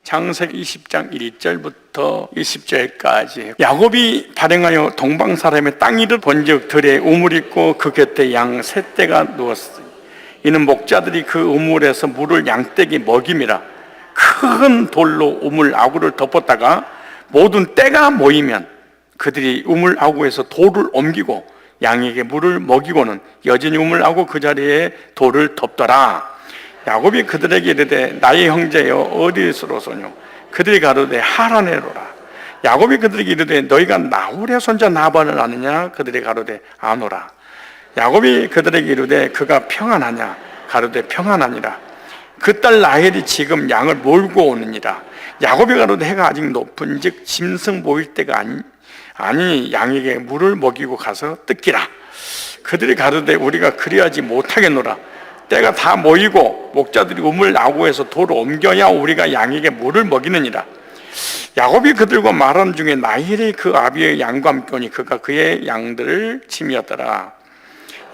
창세기 20장 1절부터 20절까지 야곱이 발행하여 동방사람의 땅 이르 본즉 들에 우물이 있고 그 곁에 양 세 떼가 누웠으니 이는 목자들이 그 우물에서 물을 양떼에게 먹임이라. 큰 돌로 우물 아구를 덮었다가 모든 떼가 모이면 그들이 우물 아구에서 돌을 옮기고 양에게 물을 먹이고는 여전히 우물 아구 그 자리에 돌을 덮더라. 야곱이 그들에게 이르되 나의 형제여 어디서로소뇨? 그들이 가로되 하란에로라. 야곱이 그들에게 이르되 너희가 나홀의 손자 나반을 아느냐? 그들이 가로되 아노라. 야곱이 그들에게 이르되 그가 평안하냐? 가로되 평안하니라. 그 딸 라헬이 지금 양을 몰고 오느니라. 야곱이 가로되 해가 아직 높은즉 짐승 모일 때가 아니 양에게 물을 먹이고 가서 뜯기라. 그들이 가로되 우리가 그리하지 못하겠노라. 때가 다 모이고 목자들이 우물 아구에서 돌을 옮겨야 우리가 양에게 물을 먹이느니라. 야곱이 그들과 말하는 중에 라헬이 그 아비의 양과 함께 오니 그가 그의 양들을 짐이었더라.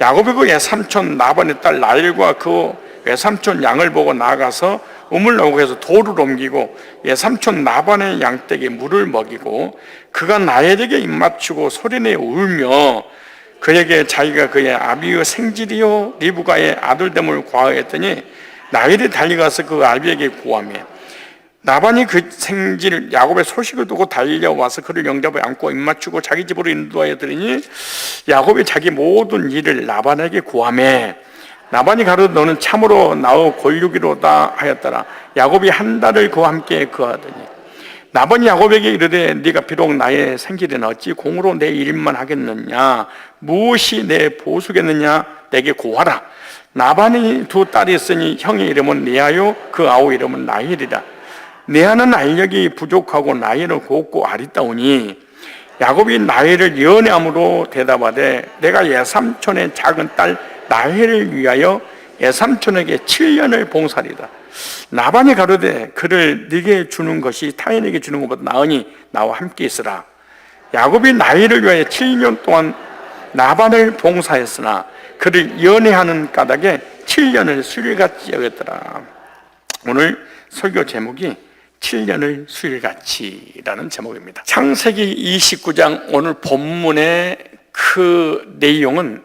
야곱이 그 외삼촌 라반의 딸 라헬과 그 외삼촌 양을 보고 나아가서 우물 아구에서 돌을 옮기고 외삼촌 라반의 양떼에게 물을 먹이고 그가 라헬에게 입맞추고 소리내어 울며 그에게 자기가 그의 아비의 생질이요 리브가의 아들됨을 고하였더니 라헬이 달려가서 그 아비에게 고하며 라반이 그 생질 야곱의 소식을 두고 달려와서 그를 영접에 안고 입맞추고 자기 집으로 인도하였더니 야곱이 자기 모든 일을 라반에게 고하며 라반이 가로되 너는 참으로 나의 골육이로다 하였더라. 야곱이 한 달을 그와 함께 거하더니 라반이 야곱에게 이르되 네가 비록 나의 생질은 어찌 공으로 내 일만 하겠느냐? 무엇이 내 보수겠느냐? 내게 고하라. 라반이 두 딸이 있으니 형의 이름은 레아요 그 아우 이름은 라헬이라. 레아는 알력이 부족하고 라헬은 곱고 아리따우니 야곱이 라헬을 연애함으로 대답하되 내가 예삼촌의 작은 딸 라헬을 위하여 예삼촌에게 7년을 봉사리다. 라반이 가로되 그를 네게 주는 것이 타인에게 주는 것보다 나으니 나와 함께 있으라. 야곱이 라헬을 위하여 7년 동안 라반을 봉사했으나 그를 연애하는 까닭에 7년을 수일같이 여겼더라. 오늘 설교 제목이 7년을 수일같이라는 제목입니다. 창세기 29장 오늘 본문의 그 내용은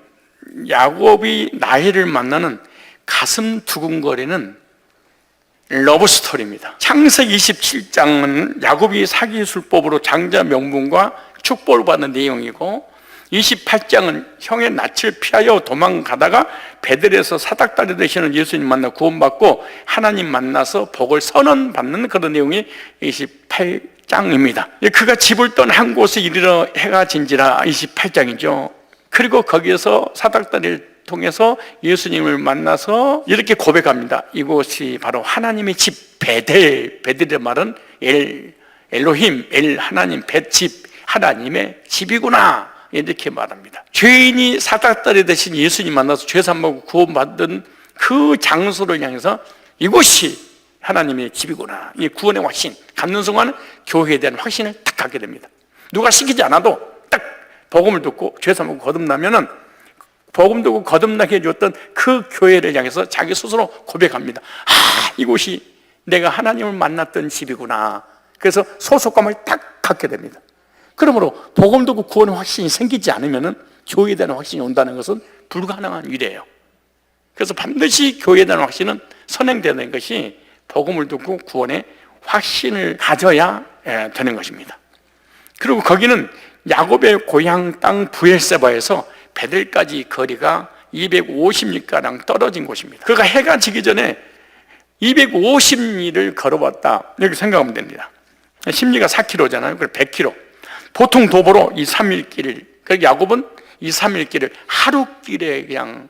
야곱이 라헬을 만나는 가슴 두근거리는 러브스토리입니다. 창세기 27장은 야곱이 사기술법으로 장자 명분과 축복을 받는 내용이고 28장은 형의 낯을 피하여 도망가다가 베들에서 사닥다리 되시는 예수님 만나 구원받고 하나님 만나서 복을 선언받는 그런 내용이 28장입니다. 그가 집을 떠나 한 곳에 이르러 해가 진지라 28장이죠. 그리고 거기에서 사닥다리를 통해서 예수님을 만나서 이렇게 고백합니다. 이곳이 바로 하나님의 집 베델. 베델의 말은 엘로힘, 하나님, 벳집, 하나님의 집이구나 이렇게 말합니다. 죄인이 사닥다리 대신 예수님 만나서 죄 사함받고 구원받은 그 장소를 향해서 이곳이 하나님의 집이구나, 이 구원의 확신 갖는 순간 교회에 대한 확신을 딱 갖게 됩니다. 누가 시키지 않아도 딱 복음을 듣고 죄 사함받고 거듭나면은 복음 듣고 거듭나게 해줬던 그 교회를 향해서 자기 스스로 고백합니다. 이곳이 내가 하나님을 만났던 집이구나. 그래서 소속감을 딱 갖게 됩니다. 그러므로 복음 듣고 구원의 확신이 생기지 않으면 교회에 대한 확신이 온다는 것은 불가능한 일이에요. 그래서 반드시 교회에 대한 확신은 선행되는 것이 복음을 듣고 구원의 확신을 가져야 되는 것입니다. 그리고 거기는 야곱의 고향 땅 브엘세바에서 베델까지 거리가 250리가량 떨어진 곳입니다. 그가 해가 지기 전에 250리를 걸어봤다 이렇게 생각하면 됩니다. 심리가 4km잖아요. 그래서 100km. 보통 도보로 2, 3일 길을, 그러니까 야곱은 2, 3일 길을 하루 길에 그냥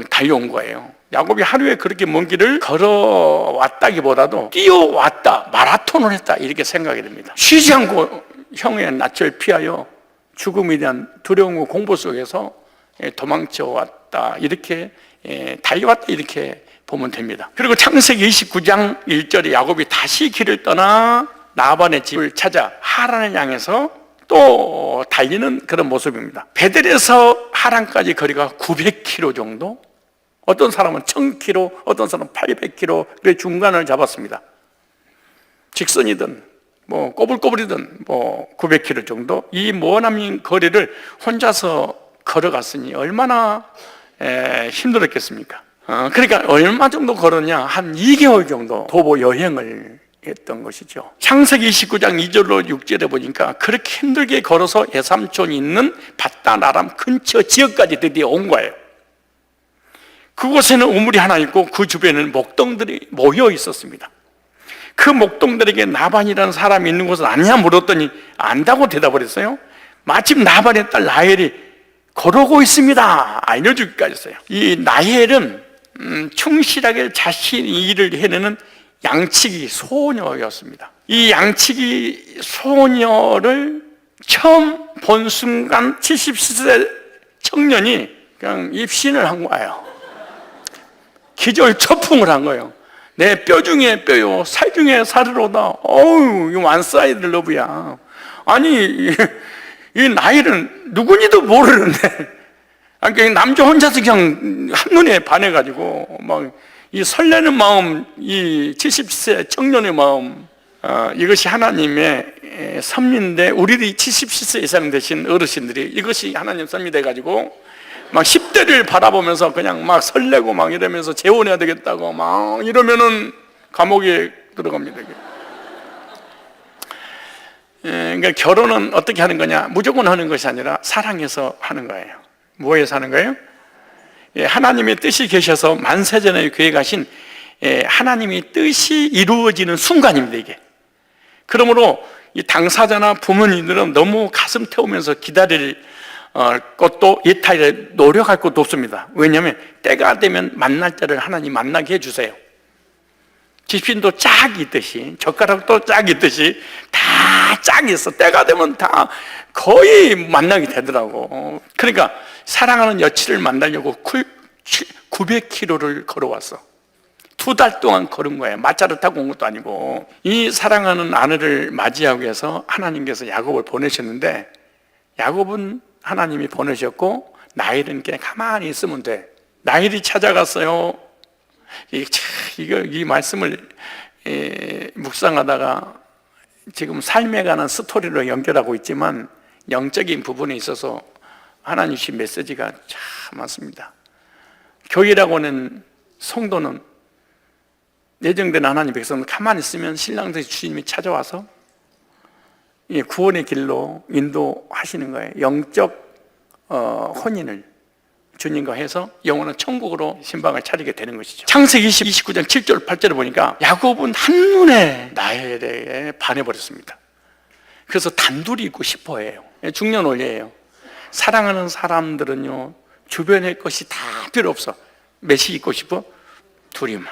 달려온 거예요. 야곱이 하루에 그렇게 먼 길을 걸어왔다기보다도 뛰어왔다, 마라톤을 했다 이렇게 생각이 됩니다. 쉬지 않고 형의 낯을 피하여 죽음에 대한 두려움과 공포 속에서 도망쳐 왔다 이렇게 달려왔다 이렇게 보면 됩니다. 그리고 창세기 29장 1절에 야곱이 다시 길을 떠나 라반의 집을 찾아 하란을 향해서 또 달리는 그런 모습입니다. 베델에서 하란까지 거리가 900km 정도, 어떤 사람은 1000km, 어떤 사람은 800km, 그 중간을 잡았습니다. 직선이든 뭐 꼬불꼬불이든 뭐 900km 정도 이 머나먼 거리를 혼자서 걸어갔으니 얼마나 힘들었겠습니까? 그러니까 얼마 정도 걸었냐? 한 2개월 정도 도보 여행을 했던 것이죠. 창세기 29장 2절로 6절에 보니까 그렇게 힘들게 걸어서 예삼촌이 있는 밧단 아람 근처 지역까지 드디어 온 거예요. 그곳에는 우물이 하나 있고 그 주변에는 목동들이 모여 있었습니다. 그 목동들에게 나반이라는 사람이 있는 곳은 아니냐 물었더니 안다고 대답을 했어요. 마침 나반의 딸 라헬이 걸어오고 있습니다 알려주기까지 했어요. 이 라헬은 충실하게 자신 일을 해내는 양치기 소녀였습니다. 이 양치기 소녀를 처음 본 순간 70세 청년이 그냥 입신을 한 거예요. 기절초풍을 한 거예요. 내 뼈 중에 뼈요 살 중에 살으로다. 어우, 이 완사이드 러브야. 아니 이 나이는 누군지도 모르는데 그러니까 남자 혼자서 그냥 한눈에 반해가지고 막 이 설레는 마음, 이 70세 청년의 마음, 이것이 하나님의 섭리인데 우리들이 70세 이상 되신 어르신들이 이것이 하나님 섭리 돼가지고 막 10대를 바라보면서 그냥 막 설레고 막 이러면서 재혼해야 되겠다고 막 이러면은 감옥에 들어갑니다. 그러니까 결혼은 어떻게 하는 거냐? 무조건 하는 것이 아니라 사랑해서 하는 거예요. 뭐에서 하는 거예요? 하나님의 뜻이 계셔서 만세전에 계획하신 하나님의 뜻이 이루어지는 순간입니다, 이게. 그러므로 이 당사자나 부모님들은 너무 가슴 태우면서 기다릴 것도 이탈에 노력할 것도 없습니다. 왜냐하면 때가 되면 만날 때를 하나님 만나게 해주세요. 집신도 짝이 있듯이 젓가락도 짝이 있듯이 다 짝이 있어. 때가 되면 다 거의 만나게 되더라고. 그러니까 사랑하는 여친을 만나려고 900km를 걸어왔어. 2달 동안 걸은 거예요. 마차를 타고 온 것도 아니고. 이 사랑하는 아내를 맞이하기 위해서 하나님께서 야곱을 보내셨는데 야곱은 하나님이 보내셨고 나일은 그냥 가만히 있으면 돼. 나일이 찾아갔어요. 이 말씀을 묵상하다가 지금 삶에 관한 스토리로 연결하고 있지만 영적인 부분에 있어서 하나님 주신 메시지가 참 많습니다. 교회라고 하는 성도는 예정된 하나님 백성은 가만히 있으면 신랑들이 주님이 찾아와서 구원의 길로 인도하시는 거예요. 영적 혼인을 주님과 해서 영원한 천국으로 신방을 차리게 되는 것이죠. 창세기 29장 7절 8절을 보니까 야곱은 한눈에 라헬에 반해버렸습니다. 그래서 단둘이 있고 싶어 해요. 중년 원리예요. 사랑하는 사람들은요 주변의 것이 다 필요 없어. 몇이 있고 싶어? 둘이만.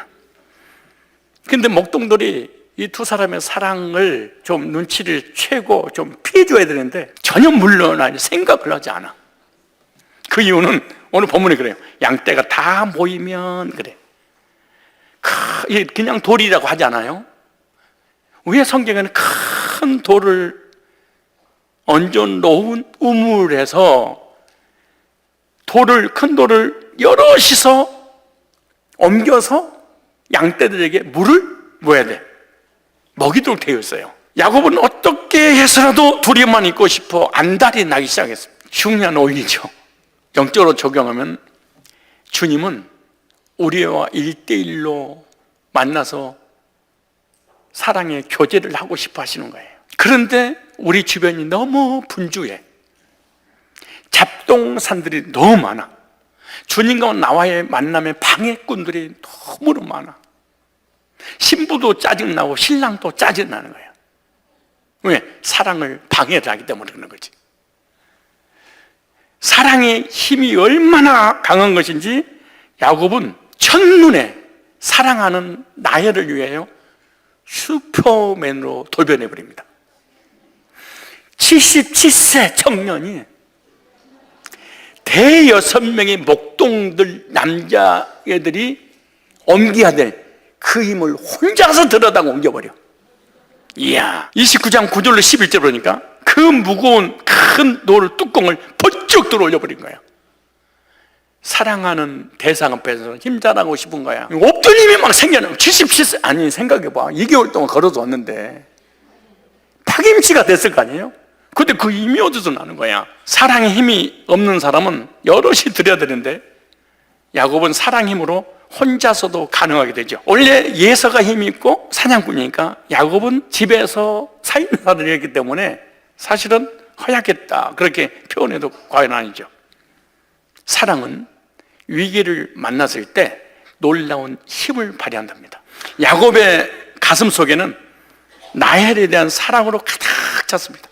근데 목동들이 이 두 사람의 사랑을 좀 눈치를 채고 좀 피해줘야 되는데 전혀 물러나니 생각을 하지 않아. 그 이유는 오늘 본문에 그래요. 양떼가 다 모이면 그래. 그냥 돌이라고 하지 않아요? 왜 성경에는 큰 돌을 얹어 놓은 우물에서 큰 돌을 여럿이서 옮겨서 양떼들에게 물을 뭐해야 돼? 먹이도록 되어 있어요. 야곱은 어떻게 해서라도 둘이만 있고 싶어 안달이 나기 시작했습니다. 중요한 오인이죠. 영적으로 적용하면 주님은 우리와 1대1로 만나서 사랑의 교제를 하고 싶어 하시는 거예요. 그런데 우리 주변이 너무 분주해. 잡동산들이 너무 많아. 주님과 나와의 만남의 방해꾼들이 너무 많아. 신부도 짜증나고 신랑도 짜증나는 거예요. 왜? 사랑을 방해를 하기 때문에 그런 거지. 사랑의 힘이 얼마나 강한 것인지 야곱은 첫눈에 사랑하는 라헬을 위하여 슈퍼맨으로 돌변해버립니다. 77세 청년이 대여섯 명의 목동들 남자애들이 옮겨야 될 그 힘을 혼자서 들여다가 옮겨버려. 이야, 29장 9절로 11절 보니까 그 무거운 큰 돌 뚜껑을 번쩍 들어 올려버린 거예요. 사랑하는 대상 앞에서 힘 자랑하고 싶은 거야. 없던 힘이 막 생겨나고 77세 아니 생각해봐. 2개월 동안 걸어서 왔는데 파김치가 됐을 거 아니에요? 근데 그 힘이 어디서 나는 거야? 사랑의 힘이 없는 사람은 여럿이 드려야 되는데 야곱은 사랑 힘으로 혼자서도 가능하게 되죠. 원래 예서가 힘이 있고 사냥꾼이니까 야곱은 집에서 사인사들이었기 때문에 사실은 허약했다 그렇게 표현해도 과연 아니죠. 사랑은 위기를 만났을 때 놀라운 힘을 발휘한답니다. 야곱의 가슴 속에는 라헬에 대한 사랑으로 가득 찼습니다.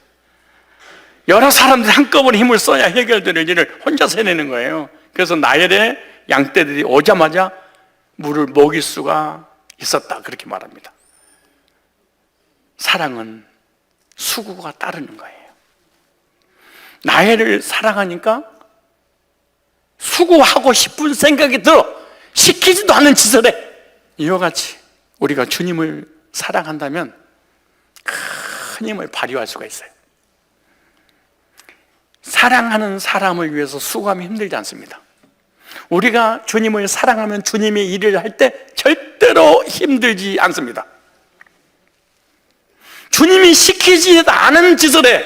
여러 사람들이 한꺼번에 힘을 써야 해결되는 일을 혼자서 해내는 거예요. 그래서 라헬의 양떼들이 오자마자 물을 먹일 수가 있었다 그렇게 말합니다. 사랑은 수고가 따르는 거예요. 라헬을 사랑하니까 수고하고 싶은 생각이 들어. 시키지도 않는 짓을 해. 이와 같이 우리가 주님을 사랑한다면 큰 힘을 발휘할 수가 있어요. 사랑하는 사람을 위해서 수고하면 힘들지 않습니다. 우리가 주님을 사랑하면 주님의 일을 할 때 절대로 힘들지 않습니다. 주님이 시키지 않은 짓을 해.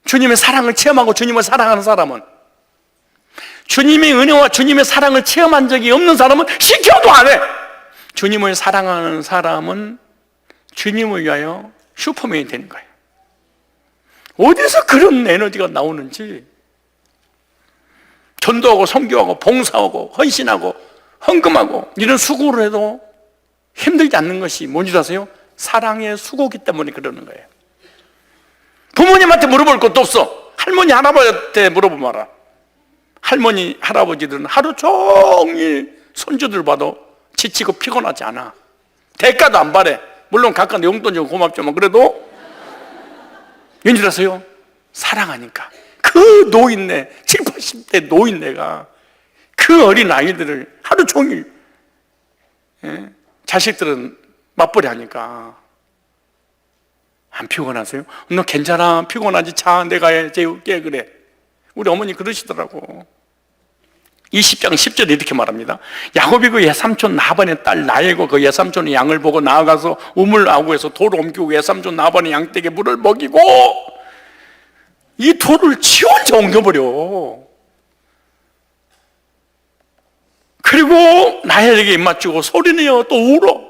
주님의 사랑을 체험하고 주님을 사랑하는 사람은, 주님의 은혜와 주님의 사랑을 체험한 적이 없는 사람은 시켜도 안 해. 주님을 사랑하는 사람은 주님을 위하여 슈퍼맨이 되는 거예요. 어디서 그런 에너지가 나오는지. 전도하고 선교하고 봉사하고 헌신하고 헌금하고 이런 수고를 해도 힘들지 않는 것이 뭔지 아세요? 사랑의 수고기 때문에 그러는 거예요. 부모님한테 물어볼 것도 없어. 할머니 할아버지한테 물어보면 알아. 할머니 할아버지들은 하루 종일 손주들 봐도 지치고 피곤하지 않아. 대가도 안 바래. 물론 각각 용돈 주고 고맙지만 그래도 왠지 아세요? 사랑하니까. 그 노인네, 70, 80대 노인네가 그 어린 아이들을 하루 종일, 자식들은 맞벌이 하니까 안 피곤하세요? 너 괜찮아? 피곤하지? 자, 내가 재울게. 그래. 우리 어머니 그러시더라고. 20장 10절에 이렇게 말합니다. 야곱이 그 외삼촌 나반의 딸 라헬과 그 외삼촌의 양을 보고 나아가서 우물 아구에서 돌을 옮기고 외삼촌 나반의 양떼에게 물을 먹이고 이 돌을 지 혼자 옮겨버려. 그리고 라헬에게 입맞추고 소리내어 또 울어.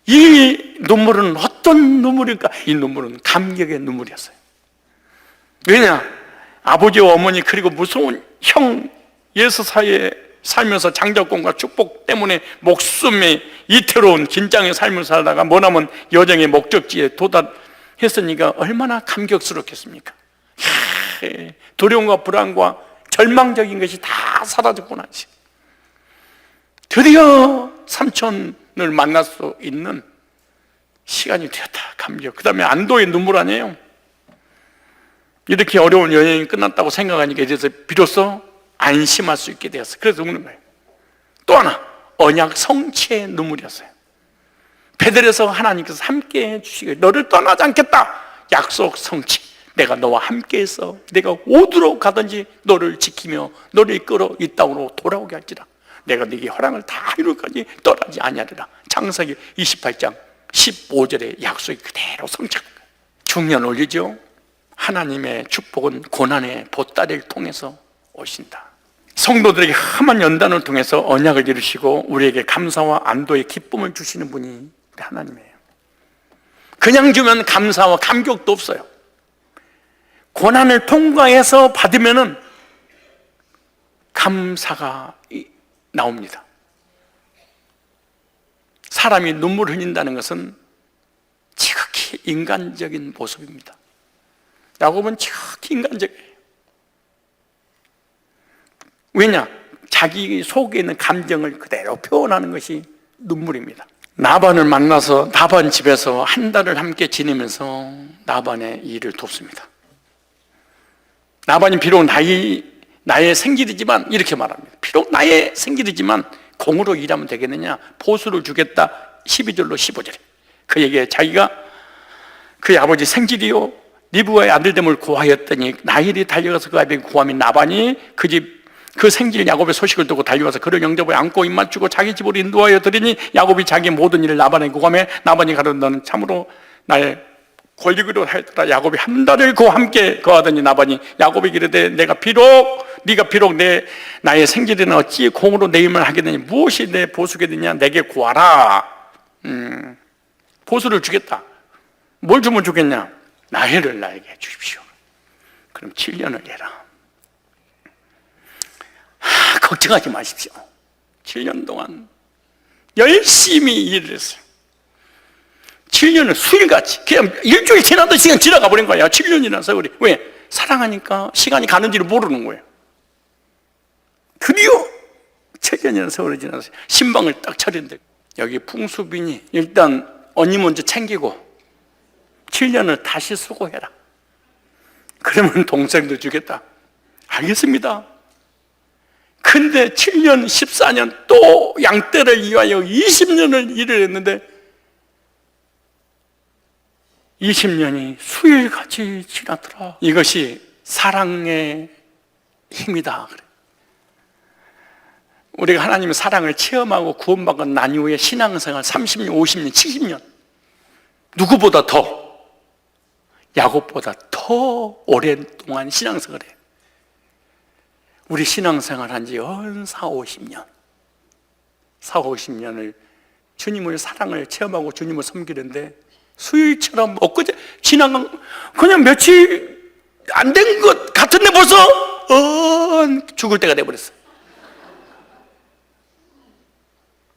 이 눈물은 어떤 눈물일까? 이 눈물은 감격의 눈물이었어요. 왜냐? 아버지와 어머니 그리고 무서운 형 예수 사이에 살면서 장자권과 축복 때문에 목숨에 이태로운 긴장의 삶을 살다가 머나먼 여정의 목적지에 도달했으니까 얼마나 감격스럽겠습니까? 두려움과 불안과 절망적인 것이 다 사라졌구나. 드디어 삼촌을 만날 수 있는 시간이 되었다. 감격. 그 다음에 안도의 눈물 아니에요? 이렇게 어려운 여행이 끝났다고 생각하니까 이제서 비로소 안심할 수 있게 되었어요. 그래서 우는 거예요. 또 하나, 언약 성취의 눈물이었어요. 베델에서 하나님께서 함께 해주시고 너를 떠나지 않겠다. 약속 성취. 내가 너와 함께해서 내가 어디로 가든지 너를 지키며 너를 이끌어 이 땅으로 돌아오게 할지라. 내가 네게 허락을 다 이룰까지 떠나지 아니하리라. 창세기 28장 15절의 약속이 그대로 성취한 거예요. 중요한 원리죠. 하나님의 축복은 고난의 보따리를 통해서 오신다. 성도들에게 험한 연단을 통해서 언약을 이루시고 우리에게 감사와 안도의 기쁨을 주시는 분이 우리 하나님이에요. 그냥 주면 감사와 감격도 없어요. 고난을 통과해서 받으면은 감사가 나옵니다. 사람이 눈물을 흘린다는 것은 지극히 인간적인 모습입니다. 야곱은 지극히 인간적이에요. 왜냐? 자기 속에 있는 감정을 그대로 표현하는 것이 눈물입니다. 나반을 만나서 나반 집에서 한 달을 함께 지내면서 나반의 일을 돕습니다. 나반이 비록 나의 생질이지만 이렇게 말합니다. 비록 나의 생질이지만 공으로 일하면 되겠느냐? 보수를 주겠다. 12절로 15절에 그에게 자기가 그의 아버지 생질이요 리브가의 아들됨을 고하였더니 라헬이 달려가서 그 아비에게 고하며 나반이 그 생질 야곱의 소식을 듣고 달려와서 그를 영접하여 안고 입 맞추고 자기 집으로 인도하여 드리니 야곱이 자기 모든 일을 나반에게 고하며 나반이 가로되 너는 참으로 나의 권리기로 하였더라. 야곱이 한 달을 그와 함께 거하더니 나반이 야곱에게 이르되 네가 비록 나의 생질이나 어찌 공으로 내 힘을 하겠느냐, 무엇이 내 보수게 되냐, 내게 구하라. 보수를 주겠다. 뭘 주면 주겠냐? 라헬을 나에게 주십시오. 그럼 7년을 해라. 걱정하지 마십시오. 7년 동안 열심히 일을 했어요. 7년을 수일같이 그냥 일주일 지나도 시간 지나가 버린 거야. 7년이나 세월이. 왜? 사랑하니까 시간이 가는지를 모르는 거예요. 드디어 7년이나 세월이 지나서 신방을 딱 차린대. 여기 풍수빈이 일단 언니 먼저 챙기고 7년을 다시 수고해라. 그러면 동생도 주겠다. 알겠습니다. 근데 7년, 14년 또 양떼를 위하여 20년을 일을 했는데 20년이 수일같이 지나더라. 이것이 사랑의 힘이다. 우리가 하나님의 사랑을 체험하고 구원받고 난 이후에 신앙생활 30년, 50년, 70년 누구보다 더, 야곱보다 더 오랜동안 신앙생활을 해요. 우리 신앙생활 한 지 4, 50년 50년을 주님의 사랑을 체험하고 주님을 섬기는데 수일처럼 엊그제 지나간 그냥 며칠 안 된 것 같은데 벌써 죽을 때가 돼버렸어.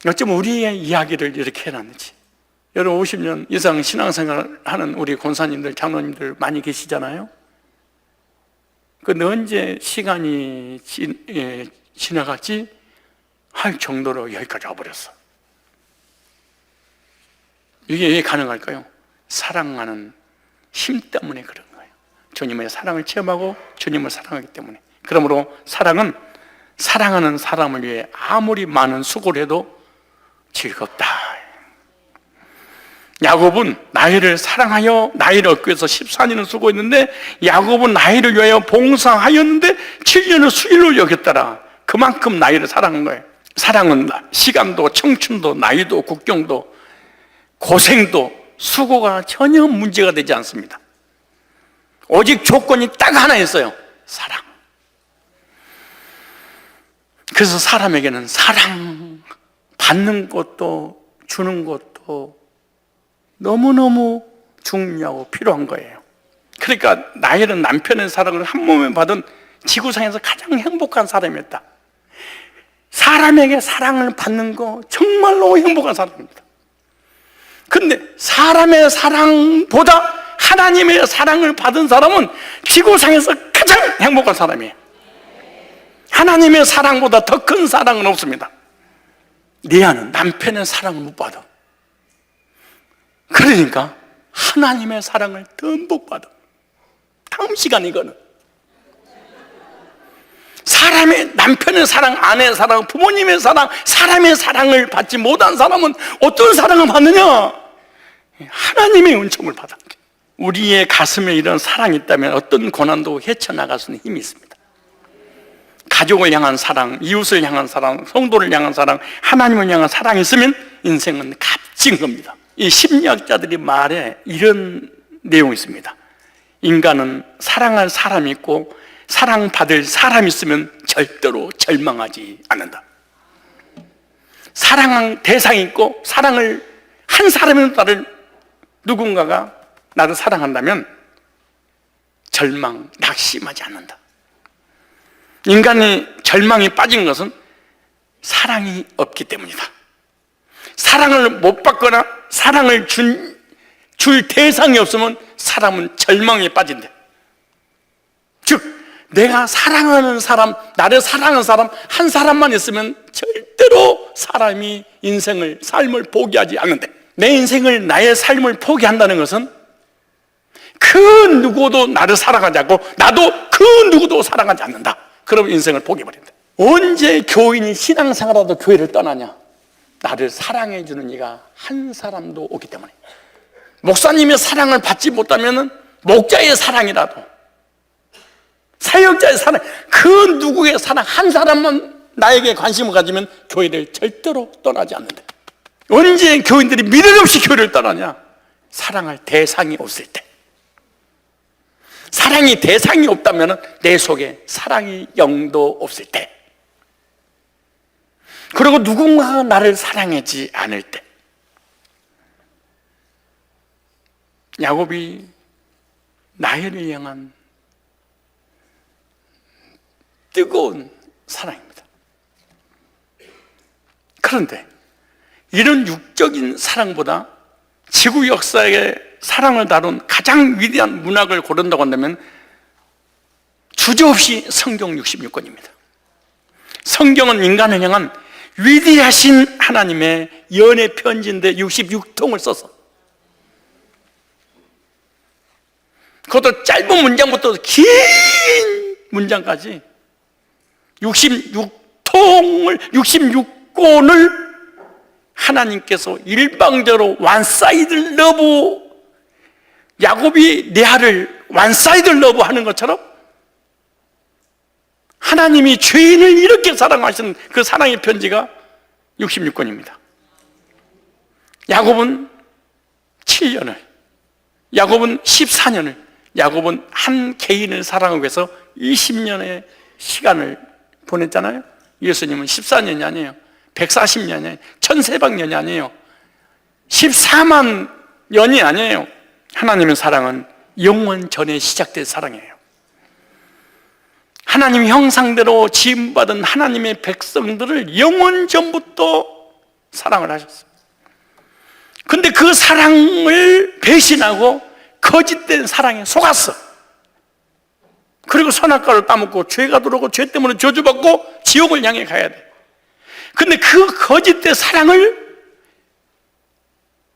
어쩌면 우리의 이야기를 이렇게 해놨는지. 여러분 50년 이상 신앙생활 하는 우리 권사님들, 장로님들 많이 계시잖아요. 그 언제 시간이 지나갔지 할 정도로 여기까지 와버렸어. 이게 왜 가능할까요? 사랑하는 힘 때문에 그런 거예요. 주님의 사랑을 체험하고 주님을 사랑하기 때문에. 그러므로 사랑은 사랑하는 사람을 위해 아무리 많은 수고를 해도 즐겁다. 야곱은 라헬을 사랑하여 라헬을 얻기 위해서 14년을 수고했는데 야곱은 라헬을 위하여 봉사하였는데 7년을 수일로 여겼더라. 그만큼 라헬을 사랑한 거예요. 사랑은 시간도 청춘도 나이도 국경도 고생도 수고가 전혀 문제가 되지 않습니다. 오직 조건이 딱 하나 있어요. 사랑. 그래서 사람에게는 사랑 받는 것도 주는 것도 너무너무 중요하고 필요한 거예요. 그러니까 라헬은 남편의 사랑을 한 몸에 받은 지구상에서 가장 행복한 사람이었다. 사람에게 사랑을 받는 거 정말로 행복한 사람입니다. 근데 사람의 사랑보다 하나님의 사랑을 받은 사람은 지구상에서 가장 행복한 사람이에요. 하나님의 사랑보다 더 큰 사랑은 없습니다. 리아는 남편의 사랑을 못 받아. 그러니까 하나님의 사랑을 듬뿍 받아. 다음 시간 이거는 사람의 남편의 사랑, 아내의 사랑, 부모님의 사랑, 사람의 사랑을 받지 못한 사람은 어떤 사랑을 받느냐? 하나님의 은총을 받아. 우리의 가슴에 이런 사랑이 있다면 어떤 고난도 헤쳐나갈 수 있는 힘이 있습니다. 가족을 향한 사랑, 이웃을 향한 사랑, 성도를 향한 사랑, 하나님을 향한 사랑이 있으면 인생은 값진 겁니다. 이 심리학자들이 말에 이런 내용이 있습니다. 인간은 사랑할 사람이 있고 사랑받을 사람이 있으면 절대로 절망하지 않는다. 사랑한 대상이 있고 사랑을 한 사람이 나를 누군가가 나를 사랑한다면 절망, 낙심하지 않는다. 인간이 절망에 빠진 것은 사랑이 없기 때문이다. 사랑을 못 받거나 사랑을 줄 대상이 없으면 사람은 절망에 빠진대. 즉 내가 사랑하는 사람, 나를 사랑하는 사람 한 사람만 있으면 절대로 사람이 인생을, 삶을 포기하지 않는데, 내 인생을, 나의 삶을 포기한다는 것은 그 누구도 나를 사랑하지 않고 나도 그 누구도 사랑하지 않는다. 그럼 인생을 포기해버린다. 언제 교인이 신앙생활하다 교회를 떠나냐? 나를 사랑해주는 이가 한 사람도 없기 때문에. 목사님의 사랑을 받지 못하면 목자의 사랑이라도, 사역자의 사랑, 그 누구의 사랑 한 사람만 나에게 관심을 가지면 교회를 절대로 떠나지 않는다. 언제 교인들이 미련 없이 교회를 떠나냐? 사랑할 대상이 없을 때. 사랑이 대상이 없다면 내 속에 사랑이 영도 없을 때, 그리고 누군가가 나를 사랑하지 않을 때. 야곱이 라헬을 향한 뜨거운 사랑입니다. 그런데 이런 육적인 사랑보다 지구 역사의 사랑을 다룬 가장 위대한 문학을 고른다고 한다면 주저없이 성경 66권입니다. 성경은 인간을 향한 위대하신 하나님의 연애 편지인데 66통을 써서, 그것도 짧은 문장부터 긴 문장까지 66권을 하나님께서 일방적으로 원사이드 러브, 야곱이 레아를 원사이드 러브 하는 것처럼 하나님이 죄인을 이렇게 사랑하시는 그 사랑의 편지가 66권입니다. 야곱은 7년을, 야곱은 14년을, 야곱은 한 개인을 사랑하기 위해서 20년의 시간을 보냈잖아요. 예수님은 14년이 아니에요. 140년이, 1300년이 아니에요. 14만 년이 아니에요. 하나님의 사랑은 영원 전에 시작된 사랑이에요. 하나님 형상대로 지음받은 하나님의 백성들을 영원 전부터 사랑을 하셨어요. 근데 그 사랑을 배신하고 거짓된 사랑에 속았어. 그리고 선악과를 따먹고 죄가 들어오고 죄 때문에 저주받고 지옥을 향해 가야 돼. 근데 그 거짓된 사랑을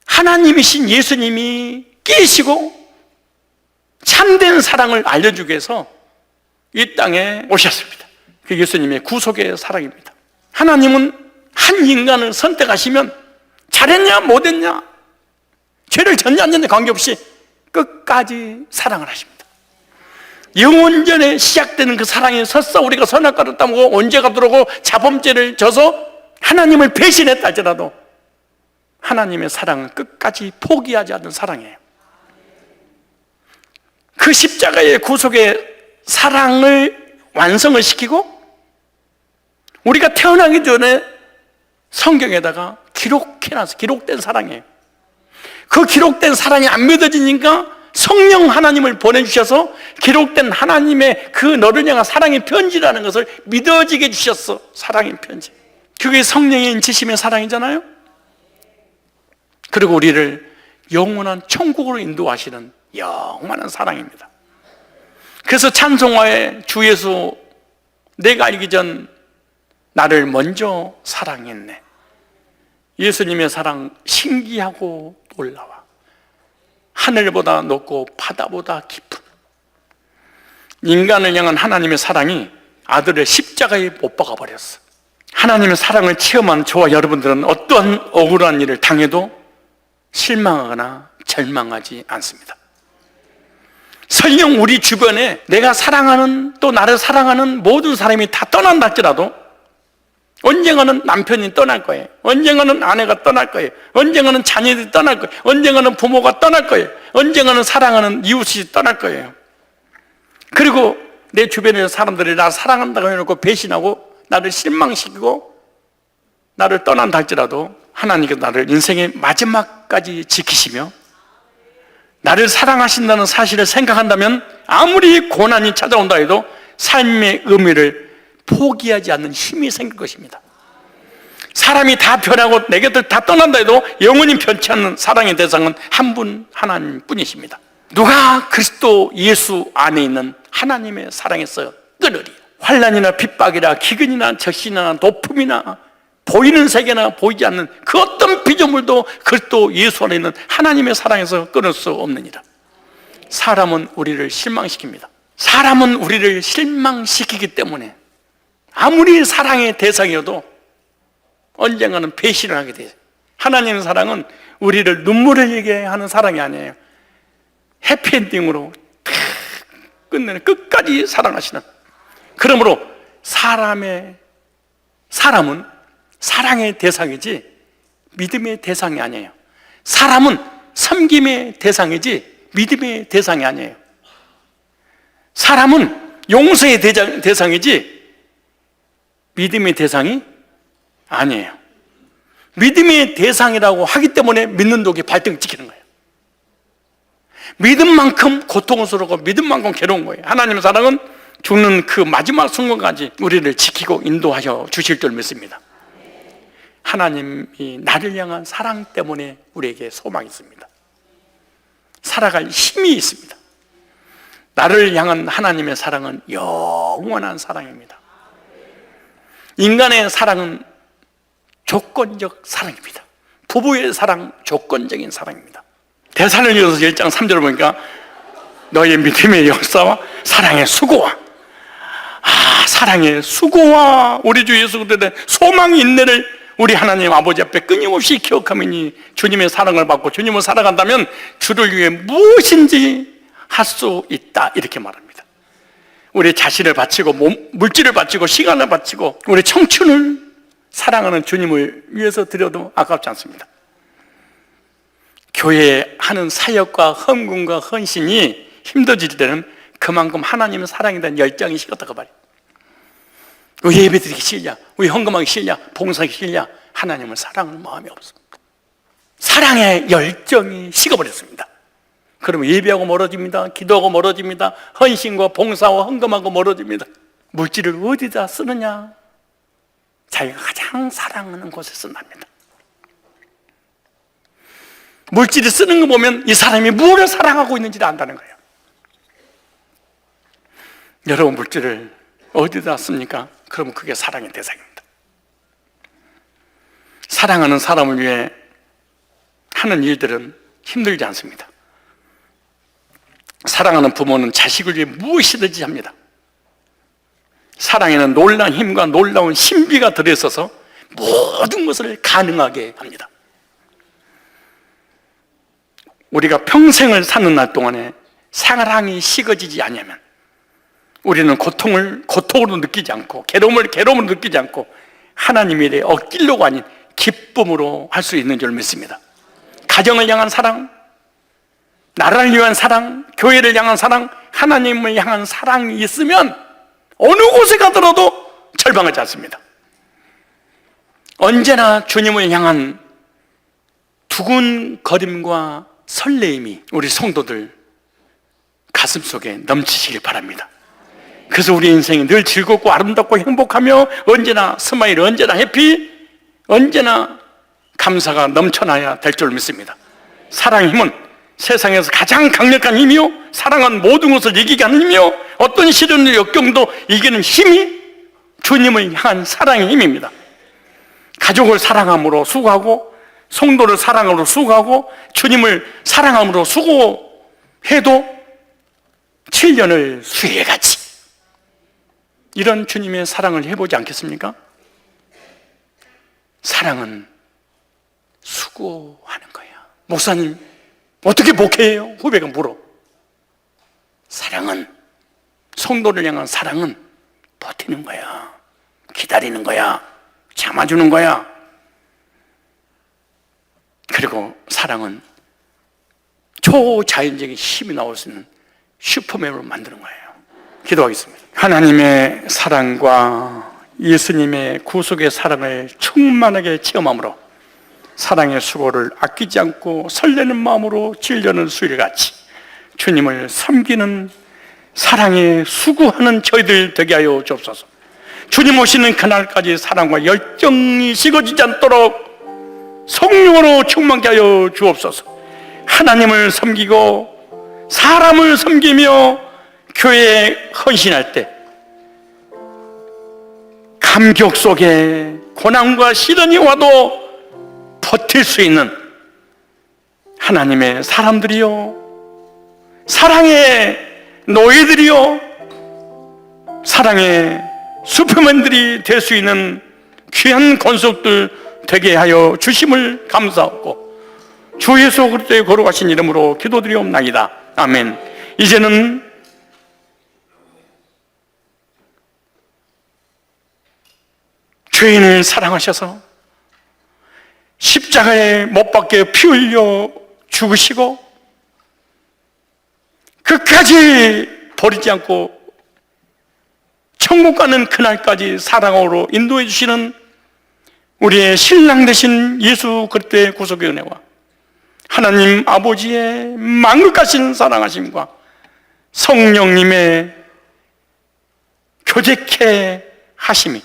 하나님이신 예수님이 깨시고 참된 사랑을 알려주기 위해서 이 땅에 오셨습니다. 그 예수님의 구속의 사랑입니다. 하나님은 한 인간을 선택하시면 잘했냐 못했냐, 죄를 졌냐 안 졌냐 관계없이 끝까지 사랑을 하십니다. 영원전에 시작되는 그 사랑에 서서 우리가 선악과를 따먹고 언제가 들어오고 자범죄를 져서 하나님을 배신했다 할지라도 하나님의 사랑은 끝까지 포기하지 않는 사랑이에요. 그 십자가의 구속의 사랑을 완성을 시키고 우리가 태어나기 전에 성경에다가 기록해놔서 기록된 사랑이에요. 그 기록된 사랑이 안 믿어지니까 성령 하나님을 보내주셔서 기록된 하나님의 그 너를 향한 사랑의 편지라는 것을 믿어지게 해주셨어. 사랑의 편지, 그게 성령의 인치심의 사랑이잖아요. 그리고 우리를 영원한 천국으로 인도하시는 영원한 사랑입니다. 그래서 찬송가에 주 예수 내가 알기 전 나를 먼저 사랑했네. 예수님의 사랑 신기하고 놀라워. 하늘보다 높고 바다보다 깊은 인간을 향한 하나님의 사랑이 아들을 십자가에 못 박아 버렸어. 하나님의 사랑을 체험한 저와 여러분들은 어떠한 억울한 일을 당해도 실망하거나 절망하지 않습니다. 설령 우리 주변에 내가 사랑하는, 또 나를 사랑하는 모든 사람이 다 떠난다 할지라도 언젠가는 남편이 떠날 거예요. 언젠가는 아내가 떠날 거예요. 언젠가는 자녀들이 떠날 거예요. 언젠가는 부모가 떠날 거예요. 언젠가는 사랑하는 이웃이 떠날 거예요. 그리고 내 주변의 사람들이 나 사랑한다고 해놓고 배신하고 나를 실망시키고 나를 떠난다 할지라도 하나님께서 나를 인생의 마지막까지 지키시며 나를 사랑하신다는 사실을 생각한다면 아무리 고난이 찾아온다 해도 삶의 의미를 포기하지 않는 힘이 생길 것입니다. 사람이 다 변하고 내 곁을 다 떠난다 해도 영원히 변치 않는 사랑의 대상은 한 분 하나님 뿐이십니다. 누가 그리스도 예수 안에 있는 하나님의 사랑에서 끊으리. 환난이나 핍박이나 기근이나 적신이나 도품이나 보이는 세계나 보이지 않는 그 어떤 피조물도 그리스도 예수 안에 있는 하나님의 사랑에서 끊을 수 없느니라. 사람은 우리를 실망시킵니다. 사람은 우리를 실망시키기 때문에 아무리 사랑의 대상이어도 언젠가는 배신을 하게 돼요. 하나님의 사랑은 우리를 눈물을 흘리게 하는 사랑이 아니에요. 해피엔딩으로 탁 끝내는, 끝까지 사랑하시는. 그러므로 사람은 사랑의 대상이지 믿음의 대상이 아니에요. 사람은 섬김의 대상이지 믿음의 대상이 아니에요. 사람은 용서의 대상이지 믿음의 대상이 아니에요. 믿음의 대상이라고 하기 때문에 믿는 독이 발등 찍히는 거예요. 믿음만큼 고통스럽고 믿음만큼 괴로운 거예요. 하나님의 사랑은 죽는 그 마지막 순간까지 우리를 지키고 인도하여 주실 줄 믿습니다. 하나님이 나를 향한 사랑 때문에 우리에게 소망이 있습니다. 살아갈 힘이 있습니다. 나를 향한 하나님의 사랑은 영원한 사랑입니다. 인간의 사랑은 조건적 사랑입니다. 부부의 사랑, 조건적인 사랑입니다. 데살로니가서 1장 3절을 보니까 너의 믿음의 역사와 사랑의 수고와, 사랑의 수고와 우리 주 예수 그리스도의 소망의 인내를 우리 하나님 아버지 앞에 끊임없이 기억하면 주님의 사랑을 받고 주님을 살아간다면 주를 위해 무엇인지 할 수 있다, 이렇게 말합니다. 우리 자신을 바치고 물질을 바치고 시간을 바치고 우리 청춘을 사랑하는 주님을 위해서 드려도 아깝지 않습니다. 교회에 하는 사역과 헌금과 헌신이 힘들어질 때는 그만큼 하나님의 사랑에 대한 열정이 식었다고 말이에요. 왜 예배드리기 싫냐, 왜 헌금하기 싫냐, 봉사하기 싫냐, 하나님을 사랑하는 마음이 없습니다. 사랑의 열정이 식어버렸습니다. 그러면 예배하고 멀어집니다. 기도하고 멀어집니다. 헌신과 봉사와 헌금하고 멀어집니다. 물질을 어디다 쓰느냐? 자기가 가장 사랑하는 곳에 쓴답니다. 물질을 쓰는 거 보면 이 사람이 무엇을 사랑하고 있는지를 안다는 거예요. 여러분, 물질을 어디다 씁니까? 그러면 그게 사랑의 대상입니다. 사랑하는 사람을 위해 하는 일들은 힘들지 않습니다. 사랑하는 부모는 자식을 위해 무엇이든지 합니다. 사랑에는 놀라운 힘과 놀라운 신비가 들어있어서 모든 것을 가능하게 합니다. 우리가 평생을 사는 날 동안에 사랑이 식어지지 않으면 우리는 고통을 고통으로 느끼지 않고 괴로움을 괴로움으로 느끼지 않고 하나님에 대해 억지로가 아닌 기쁨으로 할 수 있는 줄 믿습니다. 가정을 향한 사랑, 나라를 위한 사랑, 교회를 향한 사랑, 하나님을 향한 사랑이 있으면 어느 곳에 가더라도 절망하지 않습니다. 언제나 주님을 향한 두근거림과 설레임이 우리 성도들 가슴속에 넘치시길 바랍니다. 그래서 우리 인생이 늘 즐겁고 아름답고 행복하며 언제나 스마일, 언제나 해피, 언제나 감사가 넘쳐나야 될 줄 믿습니다. 사랑의 힘은 세상에서 가장 강력한 힘이요, 사랑은 모든 것을 이기게 하는 힘이요, 어떤 시련의 역경도 이기는 힘이 주님을 향한 사랑의 힘입니다. 가족을 사랑함으로 수고하고 성도를 사랑함으로 수고하고 주님을 사랑함으로 수고해도 7년을 수혜같이 이런 주님의 사랑을 해보지 않겠습니까? 사랑은 수고하는 거야. 목사님, 어떻게 목회해요? 후배가 물어. 사랑은, 성도를 향한 사랑은 버티는 거야, 기다리는 거야, 참아주는 거야. 그리고 사랑은 초자연적인 힘이 나올 수 있는 슈퍼맨으로 만드는 거예요. 기도하겠습니다. 하나님의 사랑과 예수님의 구속의 사랑을 충만하게 체험함으로 사랑의 수고를 아끼지 않고 설레는 마음으로 7년을 수일같이 주님을 섬기는 사랑에 수고하는 저희들 되게 하여 주옵소서. 주님 오시는 그날까지 사랑과 열정이 식어지지 않도록 성령으로 충만케 하여 주옵소서. 하나님을 섬기고 사람을 섬기며 교회에 헌신할 때 감격 속에 고난과 시련이 와도 버틸 수 있는 하나님의 사람들이요, 사랑의 노예들이요, 사랑의 슈퍼맨들이 될 수 있는 귀한 권속들 되게 하여 주심을 감사하고 주 예수 그리스도의 거룩하신 이름으로 기도드리옵나이다. 아멘. 이제는 죄인을 사랑하셔서 십자가에 못 박혀 피 흘려 죽으시고 끝까지 버리지 않고 천국 가는 그날까지 사랑으로 인도해 주시는 우리의 신랑 되신 예수 그리스도의 구속의 은혜와 하나님 아버지의 만극하신 사랑하심과 성령님의 교제케 하심이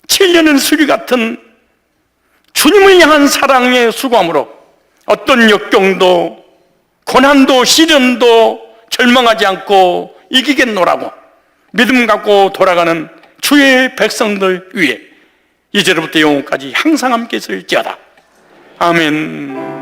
7년의 수리 같은 주님을 향한 사랑의 수고함으로 어떤 역경도 고난도 시련도 절망하지 않고 이기겠노라고 믿음 갖고 돌아가는 주의 백성들 위에 이제로부터 영원까지 항상 함께 있을지어다. 아멘.